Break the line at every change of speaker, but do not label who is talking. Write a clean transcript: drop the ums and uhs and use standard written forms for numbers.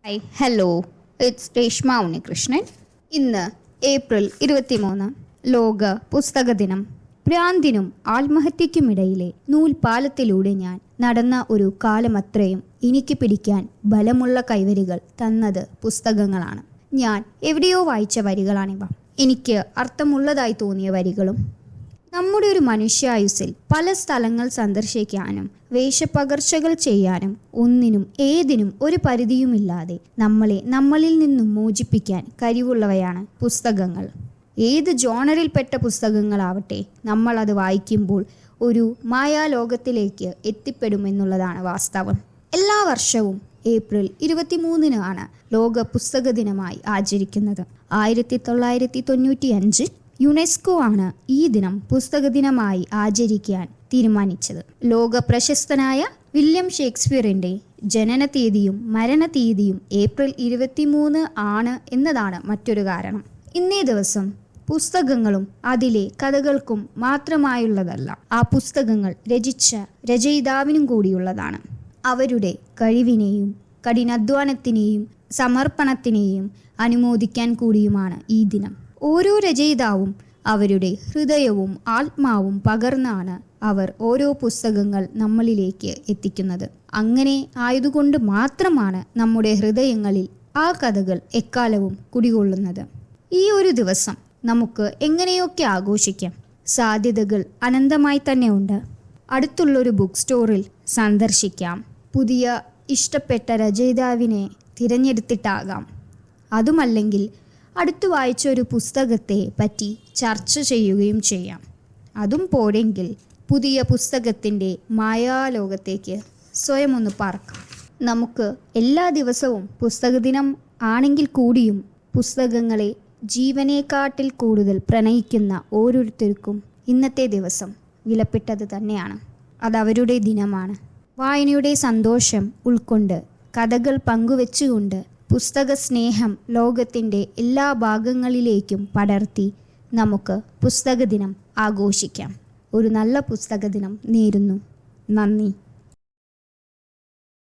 Hi hello it's Reshma Unnikrishnan. ഇന്ന് April 23 ലോക പുസ്തക ദിനം. ഭ്രാന്തിനും ആത്മഹത്യക്കുമിടയിലെ നൂൽപാലത്തിലൂടെ ഞാൻ നടന്ന ഒരു കാലമത്രയും എനിക്ക് പിടിക്കാൻ ബലമുള്ള കൈവരികൾ തന്നത് പുസ്തകങ്ങളാണ്. ഞാൻ എവിടെയോ വായിച്ച വരികളാണിവ. എനിക്ക് അർത്ഥമുള്ളതായി തോന്നിയ വരികളും. നമ്മുടെ ഒരു മനുഷ്യായുസ്സിൽ പല സ്ഥലങ്ങൾ സന്ദർശിക്കാനും വേഷപ്പകർച്ചകൾ ചെയ്യാനും ഒന്നിനും ഏതിനും ഒരു പരിധിയുമില്ലാതെ നമ്മളെ നമ്മളിൽ നിന്നും മോചിപ്പിക്കാൻ കഴിവുള്ളവയാണ് പുസ്തകങ്ങൾ. ഏത് ജോണറിൽപ്പെട്ട പുസ്തകങ്ങളാവട്ടെ, നമ്മൾ അത് വായിക്കുമ്പോൾ ഒരു മായാലോകത്തിലേക്ക് എത്തിപ്പെടുമെന്നുള്ളതാണ് വാസ്തവം. എല്ലാ വർഷവും ഏപ്രിൽ 23 ലോക പുസ്തക ദിനമായി ആചരിക്കുന്നത്. 1995 യുനെസ്കോ ആണ് ഈ ദിനം പുസ്തക ദിനമായി ആചരിക്കാൻ തീരുമാനിച്ചത്. ലോക പ്രശസ്തനായ വില്യം ഷേക്സ്പിയറിന്റെ ജനന തീയതിയും മരണ തീയതിയും ഏപ്രിൽ 23 ആണ് എന്നതാണ് മറ്റൊരു കാരണം. ഇന്നേ ദിവസം പുസ്തകങ്ങളും അതിലെ കഥകൾക്കും മാത്രമായുള്ളതല്ല, ആ പുസ്തകങ്ങൾ രചിച്ച രചയിതാവിനും കൂടിയുള്ളതാണ്. അവരുടെ കഴിവിനെയും കഠിനാധ്വാനത്തിനെയും സമർപ്പണത്തിനെയും അനുമോദിക്കാൻ കൂടിയുമാണ് ഈ ദിനം. ഓരോ രചയിതാവും അവരുടെ ഹൃദയവും ആത്മാവും പകർന്നാണ് അവർ ഓരോ പുസ്തകങ്ങൾ നമ്മളിലേക്ക് എത്തിക്കുന്നത്. അങ്ങനെ ആയതുകൊണ്ട് മാത്രമാണ് നമ്മുടെ ഹൃദയങ്ങളിൽ ആ കഥകൾ എക്കാലവും കുടികൊള്ളുന്നത്. ഈ ഒരു ദിവസം നമുക്ക് എങ്ങനെയൊക്കെ ആഘോഷിക്കാം. സാധ്യതകൾ അനന്തമായി തന്നെ ഉണ്ട്. അടുത്തുള്ളൊരു ബുക്ക് സ്റ്റോറിൽ സന്ദർശിക്കാം. പുതിയ ഇഷ്ടപ്പെട്ട രചയിതാവിനെ തിരഞ്ഞെടുത്തിട്ടാകാം. അതുമല്ലെങ്കിൽ അടുത്തു വായിച്ച ഒരു പുസ്തകത്തെ പറ്റി ചർച്ച ചെയ്യുകയും ചെയ്യാം. അതും പോരെങ്കിൽ പുതിയ പുസ്തകത്തിൻ്റെ മായാലോകത്തേക്ക് സ്വയം ഒന്ന് പറക്കാം. നമുക്ക് എല്ലാ ദിവസവും പുസ്തക ദിനം ആണെങ്കിൽ കൂടിയും പുസ്തകങ്ങളെ ജീവനേക്കാട്ടിൽ കൂടുതൽ പ്രണയിക്കുന്ന ഓരോരുത്തർക്കും ഇന്നത്തെ ദിവസം വിലപ്പെട്ടത് തന്നെയാണ്. അതവരുടെ ദിനമാണ്. വായനയുടെ സന്തോഷം ഉൾക്കൊണ്ട് കഥകൾ പങ്കുവെച്ചുകൊണ്ട് പുസ്തക സ്നേഹം ലോകത്തിൻ്റെ എല്ലാ ഭാഗങ്ങളിലേക്കും പടർത്തി നമുക്ക് പുസ്തക ദിനം ആഘോഷിക്കാം. ഒരു നല്ല പുസ്തക ദിനം നേരുന്നു. നന്ദി.